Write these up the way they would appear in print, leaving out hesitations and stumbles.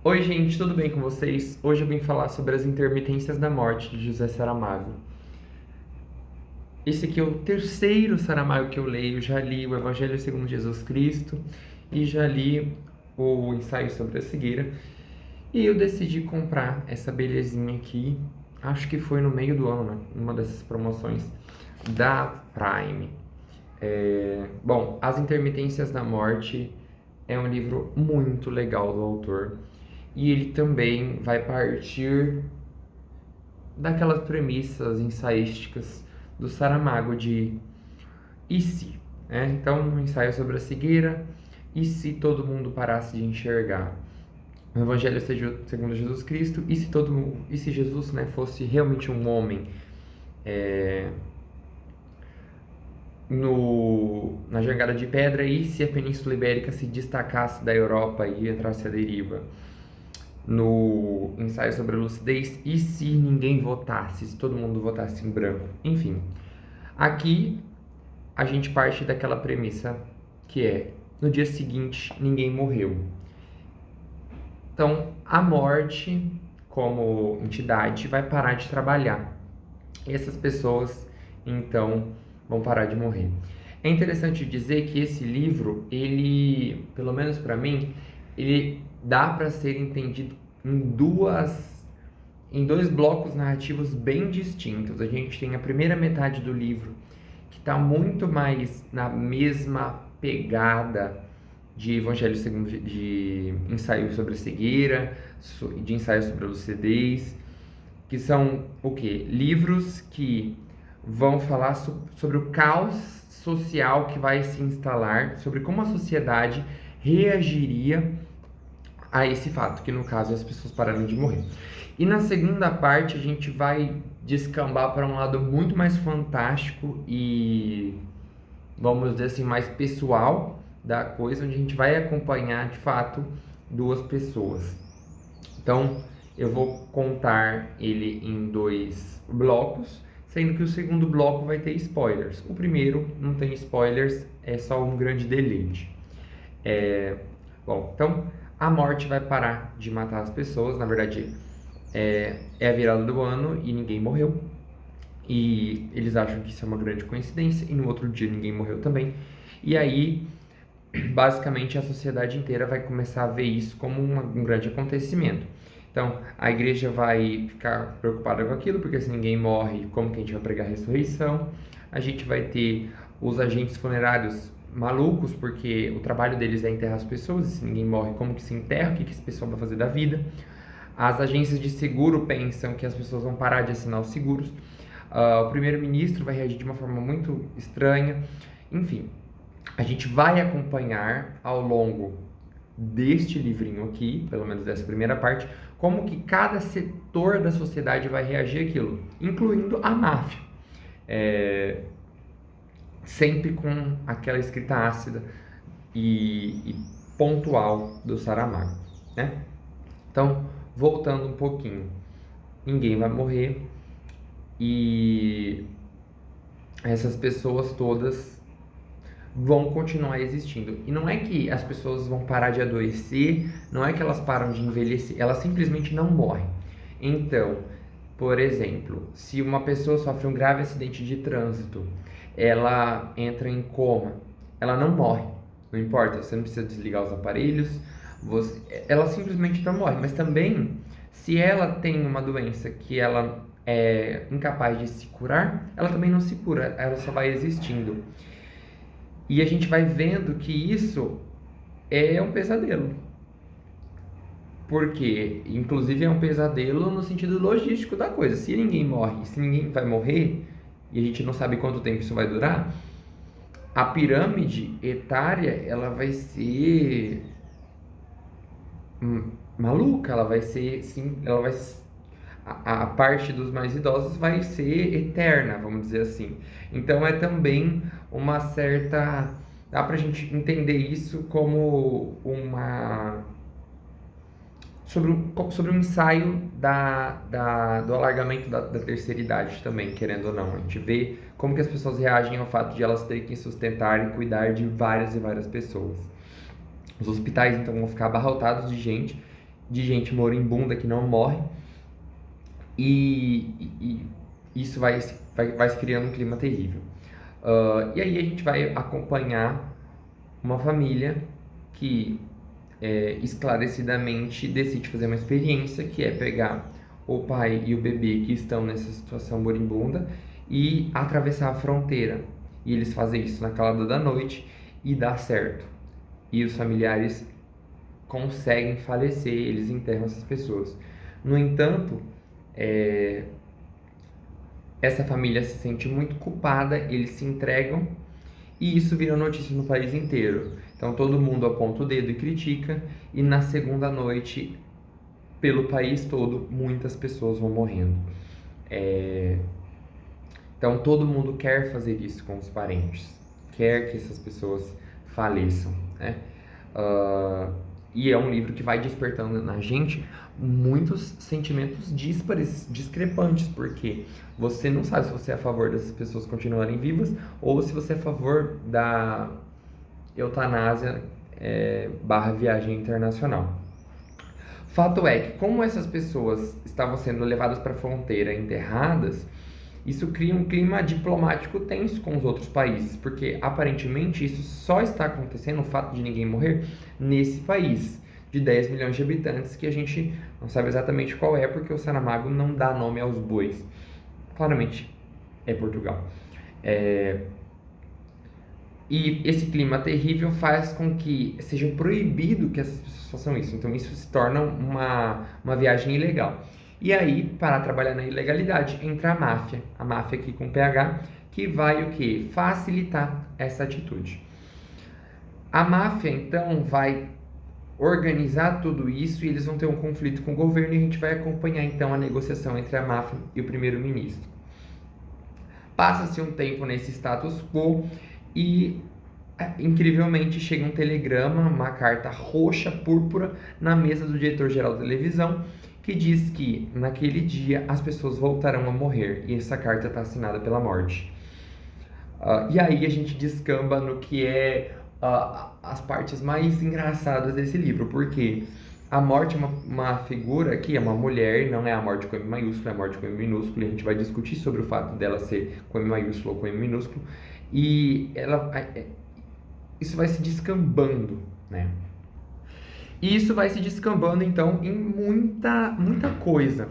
Oi, gente, tudo bem com vocês? Hoje eu vim falar sobre as intermitências da morte de José Saramago. Esse aqui é o terceiro Saramago que eu leio. Já li o Evangelho segundo Jesus Cristo e já li o Ensaio sobre a Cegueira. E eu decidi comprar essa belezinha aqui. Acho que foi no meio do ano, né? Uma dessas promoções da Prime. Bom, As Intermitências da Morte é um livro muito legal do autor. E ele também vai partir daquelas premissas ensaísticas do Saramago de e se, né? Então, um ensaio sobre a cegueira, e se todo mundo parasse de enxergar o Evangelho segundo Jesus Cristo, e se Jesus, né, fosse realmente um homem, na Jangada de Pedra, e se a Península Ibérica se destacasse da Europa e entrasse à deriva? No ensaio sobre a lucidez, e se ninguém votasse, se todo mundo votasse em branco? Enfim, aqui a gente parte daquela premissa que é: no dia seguinte ninguém morreu. Então, a morte, como entidade, vai parar de trabalhar. E essas pessoas, então, vão parar de morrer. É interessante dizer que esse livro, ele, pelo menos para mim, ele dá para ser entendido em dois blocos narrativos bem distintos. A gente tem a primeira metade do livro, que está muito mais na mesma pegada de Evangelho segundo de ensaio sobre a cegueira, de ensaio sobre a lucidez, que são o quê? Livros que vão falar sobre o caos social que vai se instalar, sobre como a sociedade reagiria a esse fato, que no caso é as pessoas pararam de morrer. E na segunda parte a gente vai descambar para um lado muito mais fantástico e, vamos dizer assim, mais pessoal da coisa, onde a gente vai acompanhar de fato duas pessoas. Então eu vou contar ele em dois blocos, sendo que o segundo bloco vai ter spoilers. O primeiro não tem spoilers, é só um grande deleite. Bom, então a morte vai parar de matar as pessoas. Na verdade, é a virada do ano e ninguém morreu. E eles acham que isso é uma grande coincidência, e no outro dia ninguém morreu também. E aí, basicamente, a sociedade inteira vai começar a ver isso como um grande acontecimento. Então, a igreja vai ficar preocupada com aquilo, porque se ninguém morre, como que a gente vai pregar a ressurreição? A gente vai ter os agentes funerários malucos, porque o trabalho deles é enterrar as pessoas, e se ninguém morre, como que se enterra? O que esse pessoal vai fazer da vida? As agências de seguro pensam que as pessoas vão parar de assinar os seguros. O primeiro-ministro vai reagir de uma forma muito estranha. Enfim, a gente vai acompanhar ao longo deste livrinho aqui, pelo menos dessa primeira parte, como que cada setor da sociedade vai reagir àquilo, incluindo a máfia. Sempre com aquela escrita ácida e pontual do Saramago, né? Então, voltando um pouquinho, ninguém vai morrer e essas pessoas todas vão continuar existindo. E não é que as pessoas vão parar de adoecer, não é que elas param de envelhecer, elas simplesmente não morrem. Então, por exemplo, se uma pessoa sofre um grave acidente de trânsito, ela entra em coma, ela não morre, não importa, você não precisa desligar os aparelhos, ela simplesmente não morre. Mas também, se ela tem uma doença que ela é incapaz de se curar, ela também não se cura, ela só vai existindo. E a gente vai vendo que isso é um pesadelo. Porque, inclusive, é um pesadelo no sentido logístico da coisa. Se ninguém morre, se ninguém vai morrer, e a gente não sabe quanto tempo isso vai durar, a pirâmide etária, ela vai ser maluca, ela vai ser, sim, ela vai, a parte dos mais idosos vai ser eterna, vamos dizer assim. Então é também uma certa, dá pra gente entender isso como sobre um ensaio do alargamento da terceira idade também, querendo ou não. A gente vê como que as pessoas reagem ao fato de elas terem que sustentar e cuidar de várias e várias pessoas. Os hospitais, então, vão ficar abarrotados de gente de gente moribunda que não morre, e isso vai se criando um clima terrível. E aí a gente vai acompanhar uma família que esclarecidamente decide fazer uma experiência, que é pegar o pai e o bebê que estão nessa situação moribunda e atravessar a fronteira. E eles fazem isso na calada da noite e dá certo. E os familiares conseguem falecer, eles enterram essas pessoas. No entanto, essa família se sente muito culpada, eles se entregam e isso vira notícia no país inteiro. Então todo mundo aponta o dedo e critica, e na segunda noite, pelo país todo, muitas pessoas vão morrendo. Então todo mundo quer fazer isso com os parentes, quer que essas pessoas faleçam, né? E é um livro que vai despertando na gente muitos sentimentos díspares, discrepantes, porque você não sabe se você é a favor dessas pessoas continuarem vivas ou se você é a favor da eutanásia barra viagem internacional. Fato é que, como essas pessoas estavam sendo levadas para a fronteira, enterradas, isso cria um clima diplomático tenso com os outros países, porque aparentemente isso só está acontecendo, o fato de ninguém morrer, nesse país de 10 milhões de habitantes, que a gente não sabe exatamente qual é, porque o Saramago não dá nome aos bois. Claramente é Portugal. E esse clima terrível faz com que seja proibido que essas pessoas façam isso. Então isso se torna uma viagem ilegal. E aí, para trabalhar na ilegalidade, entra a máfia aqui com PH, que vai o quê? Facilitar essa atitude. A máfia, então, vai organizar tudo isso e eles vão ter um conflito com o governo, e a gente vai acompanhar, então, a negociação entre a máfia e o primeiro-ministro. Passa-se um tempo nesse status quo e, incrivelmente, chega um telegrama, uma carta roxa, púrpura, na mesa do diretor-geral da televisão, que diz que naquele dia as pessoas voltarão a morrer, e essa carta está assinada pela morte. E aí a gente descamba no que as partes mais engraçadas desse livro, porque a morte é uma figura que é uma mulher, não é a morte com M maiúsculo, é a morte com M minúsculo, e a gente vai discutir sobre o fato dela ser com M maiúsculo ou com M minúsculo, e isso vai se descambando, né? E isso vai se descambando, então, em muita coisa.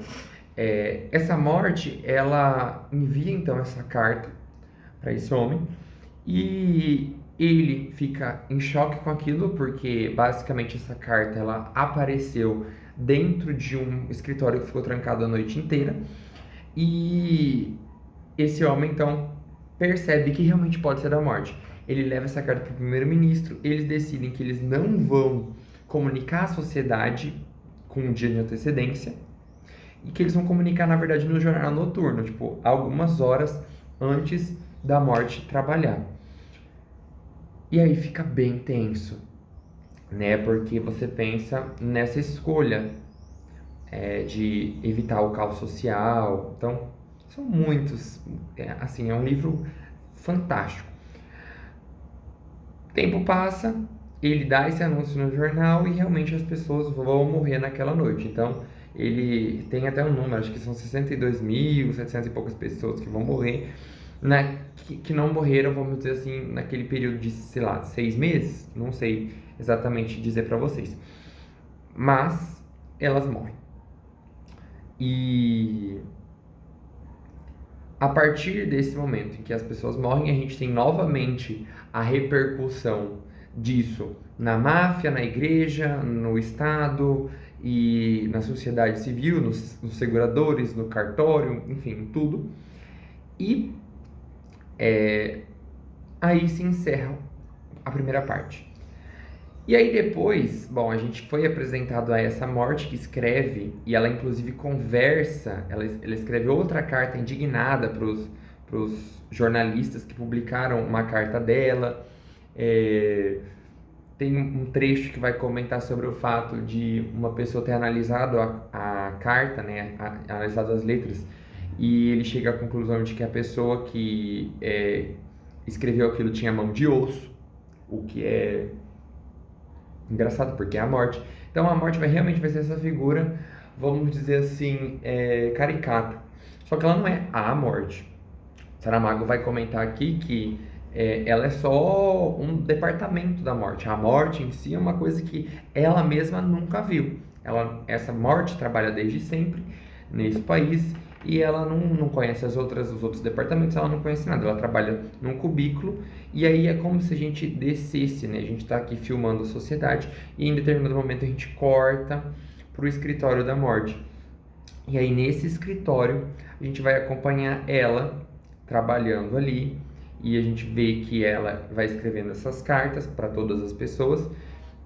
Essa morte, ela envia, então, essa carta para esse homem, e ele fica em choque com aquilo, porque, basicamente, essa carta, ela apareceu dentro de um escritório que ficou trancado a noite inteira, e esse homem, então, percebe que realmente pode ser da morte. Ele leva essa carta para o primeiro-ministro, eles decidem que eles não vão comunicar à sociedade com um dia de antecedência, e que eles vão comunicar, na verdade, no jornal noturno, tipo, algumas horas antes da morte trabalhar. E aí fica bem tenso, né? Porque você pensa nessa escolha de evitar o caos social. Então, são muitos. Assim, é um livro fantástico. Tempo passa, ele dá esse anúncio no jornal e realmente as pessoas vão morrer naquela noite. Então, ele tem até um número, acho que são 62.700 e poucas pessoas que vão morrer, que não morreram, vamos dizer assim, naquele período de, sei lá, 6 meses, não sei exatamente dizer para vocês. Mas elas morrem. E a partir desse momento em que as pessoas morrem, a gente tem novamente a repercussão disso na máfia, na igreja, no Estado e na sociedade civil, nos seguradores, no cartório, enfim, tudo. E aí se encerra a primeira parte. E aí depois, bom, a gente foi apresentado a essa morte que escreve, e ela inclusive conversa, ela escreve outra carta indignada para os jornalistas que publicaram uma carta dela. Tem um trecho que vai comentar sobre o fato de uma pessoa ter analisado a carta, né, analisado as letras, e ele chega à conclusão de que a pessoa que escreveu aquilo tinha mão de osso, o que é engraçado, porque é a morte. Então a morte realmente vai ser essa figura, vamos dizer assim, caricata. Só que ela não é a morte. Saramago vai comentar aqui que ela é só um departamento da morte. A morte em si é uma coisa que ela mesma nunca viu. Essa morte trabalha desde sempre nesse país e ela não conhece os outros departamentos, ela não conhece nada. Ela trabalha num cubículo e aí é como se a gente descesse, né? A gente está aqui filmando a sociedade e em determinado momento a gente corta para o escritório da morte. E aí nesse escritório a gente vai acompanhar ela trabalhando ali e a gente vê que ela vai escrevendo essas cartas para todas as pessoas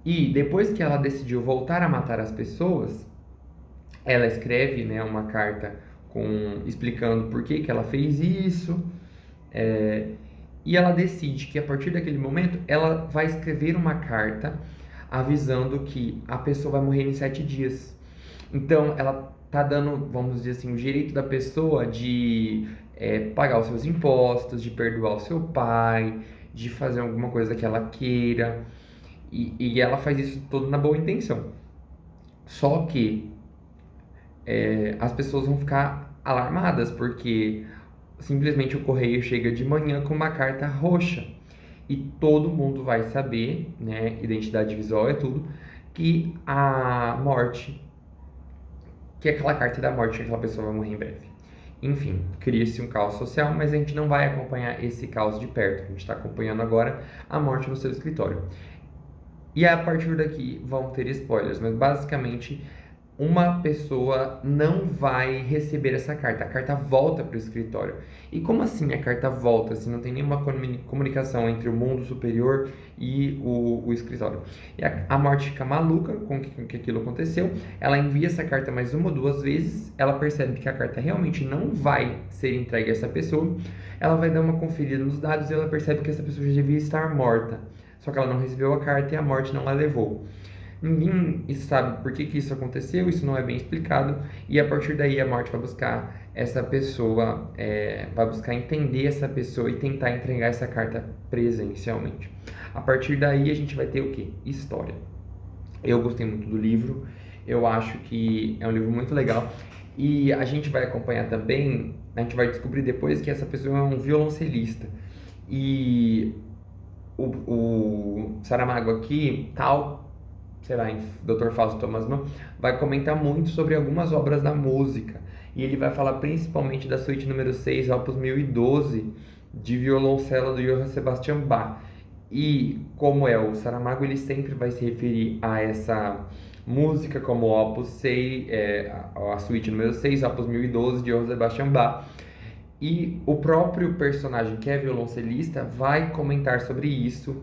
e depois que ela decidiu voltar a matar as pessoas, ela escreve, né, uma carta explicando por que que ela fez isso, e ela decide que a partir daquele momento ela vai escrever uma carta avisando que a pessoa vai morrer em 7 dias. Então ela tá dando, vamos dizer assim, o direito da pessoa de pagar os seus impostos, de perdoar o seu pai, de fazer alguma coisa que ela queira. E ela faz isso tudo na boa intenção. Só que as pessoas vão ficar alarmadas, porque simplesmente o correio chega de manhã com uma carta roxa. E todo mundo vai saber, né? Identidade visual é tudo, que a morte, que aquela carta da morte, que aquela pessoa vai morrer em breve. Enfim, cria-se um caos social, mas a gente não vai acompanhar esse caos de perto. A gente está acompanhando agora a morte no seu escritório. E a partir daqui vão ter spoilers, mas basicamente uma pessoa não vai receber essa carta. A carta volta para o escritório. E como assim a carta volta, se não tem nenhuma comunicação entre o mundo superior e o escritório? E a morte fica maluca com que aquilo aconteceu. Ela envia essa carta mais uma ou duas vezes. Ela percebe que a carta realmente não vai ser entregue a essa pessoa. Ela vai dar uma conferida nos dados e ela percebe que essa pessoa já devia estar morta. Só que ela não recebeu a carta e a morte não a levou. Ninguém sabe por que isso aconteceu, isso não é bem explicado, e a partir daí a morte vai buscar essa pessoa, vai buscar entender essa pessoa e tentar entregar essa carta presencialmente. A partir daí a gente vai ter o quê? História. Eu gostei muito do livro, eu acho que é um livro muito legal, e a gente vai acompanhar também, a gente vai descobrir depois que essa pessoa é um violoncelista, e o Saramago aqui, sei lá, Dr. Fausto Thomas Mann, vai comentar muito sobre algumas obras da música. E ele vai falar principalmente da suíte número 6, opus 1012, de violoncelo do Johann Sebastian Bach. E como é o Saramago, ele sempre vai se referir a essa música como opus 6, a suíte número 6, opus 1012, de Johann Sebastian Bach. E o próprio personagem, que é violoncelista, vai comentar sobre isso.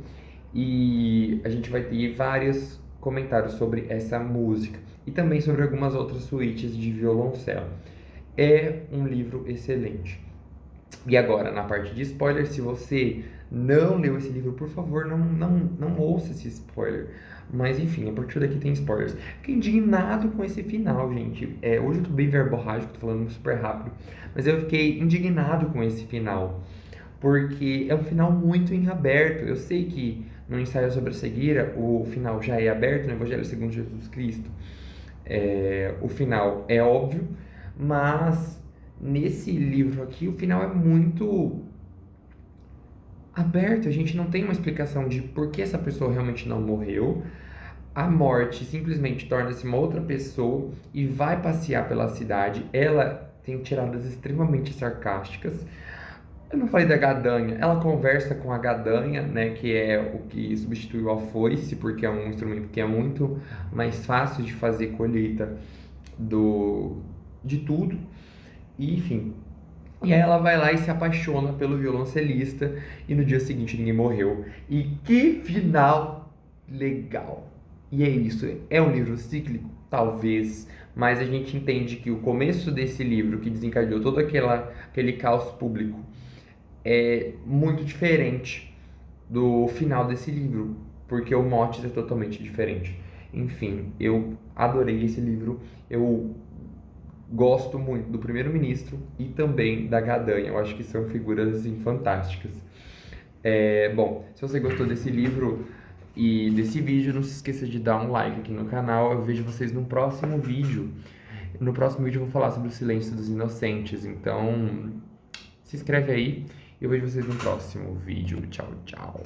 E a gente vai ter vários comentários sobre essa música e também sobre algumas outras suítes de violoncelo. É um livro excelente. E agora, na parte de spoiler, se você não leu esse livro, por favor, não ouça esse spoiler. Mas enfim, a partir daqui tem spoilers. Fiquei indignado com esse final, gente. Hoje eu tô bem verborrágico, tô falando super rápido. Mas eu fiquei indignado com esse final. Porque é um final muito em aberto. Eu sei que no ensaio sobre a cegueira, o final já é aberto, no Evangelho segundo Jesus Cristo. O final é óbvio, mas nesse livro aqui o final é muito aberto. A gente não tem uma explicação de por que essa pessoa realmente não morreu. A morte simplesmente torna-se uma outra pessoa e vai passear pela cidade. Ela tem tiradas extremamente sarcásticas. Eu não falei da gadanha. Ela conversa com a gadanha, né, que é o que substituiu a foice, porque é um instrumento que é muito mais fácil de fazer colheita de tudo. E, enfim. E aí ela vai lá e se apaixona pelo violoncelista e no dia seguinte ninguém morreu. E que final legal! E é isso. É um livro cíclico? Talvez. Mas a gente entende que o começo desse livro, que desencadeou todo aquele caos público, é muito diferente do final desse livro, porque o mote é totalmente diferente. Enfim, eu adorei esse livro, eu gosto muito do primeiro-ministro e também da gadanha, eu acho que são figuras assim, fantásticas. Bom, se você gostou desse livro, e desse vídeo. Não se esqueça de dar um like aqui no canal. Eu vejo vocês no próximo vídeo. No próximo vídeo eu vou falar sobre o silêncio dos inocentes. Então, se inscreve aí. Eu vejo vocês no próximo vídeo. Tchau, tchau.